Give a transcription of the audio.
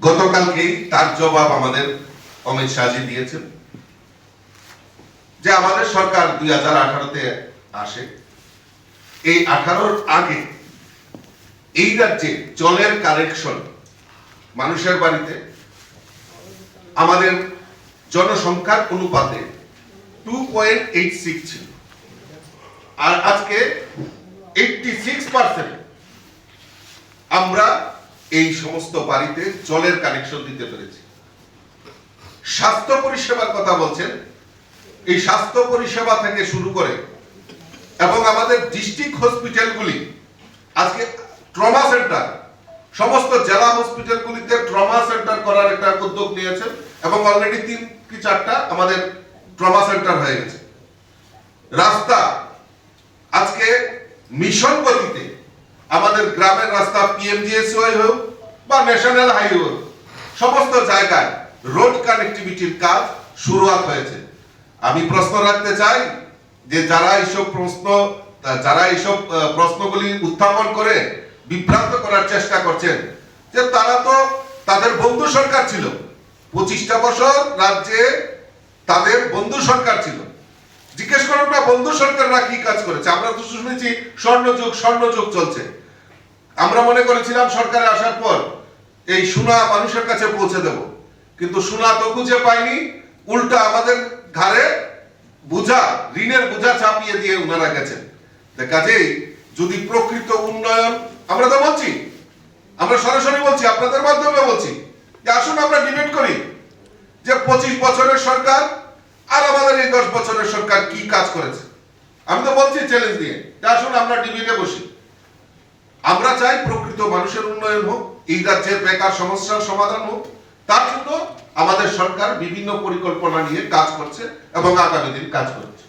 গতকালকেই তার জবাব আমাদের অমিত শাহজি দিয়েছেন যে আমাদের সরকার 2018-তে আসে, এই 18-র আগে এই রাজ্যে জলের কানেকশন মানুষের বাড়িতে আমাদের জনসংখ্যার অনুপাতে 2.86 ছিল, আর আজকে 86% আমরা এই সমস্ত বাড়িতে জলের কানেকশন দিতে পেরেছি। স্বাস্থ্য পরিষেবার কথা বলছেন, এই স্বাস্থ্য পরিষেবা থেকে শুরু করে এবং আমাদের ডিস্ট্রিক্ট হসপিটালগুলি আজকে ট্রমা সেন্টার, সমস্ত জেলা হসপিটালগুলিতে ট্রমা সেন্টার করার একটা উদ্যোগ নিয়েছেন এবং অলরেডি 3 কি 4টা আমাদের ট্রমা সেন্টার হয়ে গেছে। রাস্তা আজকে মিশন গতিতে আমাদের গ্রামের রাস্তা পিএমজিএসওয়াই হোক বা ন্যাশনাল হাইওয়ে হোক, সমস্ত জায়গায় রোড কানেক্টিভিটির কাজ শুরুয়াত হয়েছে। আমি প্রশ্ন রাখতে চাই যে যারা এইসব প্রশ্নগুলি উত্থাপন করে বিভ্রান্ত করার চেষ্টা করছেন, যে তারা তো তাদের বন্ধু সরকার ছিল, 25টা বছর রাজ্যে তাদের বন্ধু সরকার ছিল। জিজ্ঞেস করুন না বন্ধু সরকাররা কি কাজ করেছে। আমরা তো শুনেছি স্বর্ণযুগ চলছে। আমরা মনে করেছিলাম সরকারে আসার পর এই সোনা মানুষের কাছে পৌঁছে দেব, কিন্তু সোনা তো খুঁজে পাইনি, উল্টা আমাদের ঘাড়ে ঋণের বোঝা চাপিয়ে দিয়ে উনারা গেছেন। কাজেই যদি প্রকৃত উন্নয়ন, আমরা তো বলছি, আমরা সরাসরি বলছি, আপনাদের মাধ্যমে বলছি যে আসুন আমরা ডিবেট করি যে 25 বছরের সরকার আর আমাদের এই 10 বছরের সরকার কি কাজ করেছে। আমি তো বলছি চ্যালেঞ্জ দিয়ে যে আসুন আমরা ডিবেটে বসি। আমরা চাই প্রকৃত মানুষের উন্নয়ন হোক, এই রাজ্যের বেকার সমস্যার সমাধান হোক। তার জন্য আমাদের সরকার বিভিন্ন পরিকল্পনা নিয়ে কাজ করছে এবং আগামী দিন কাজ করছে।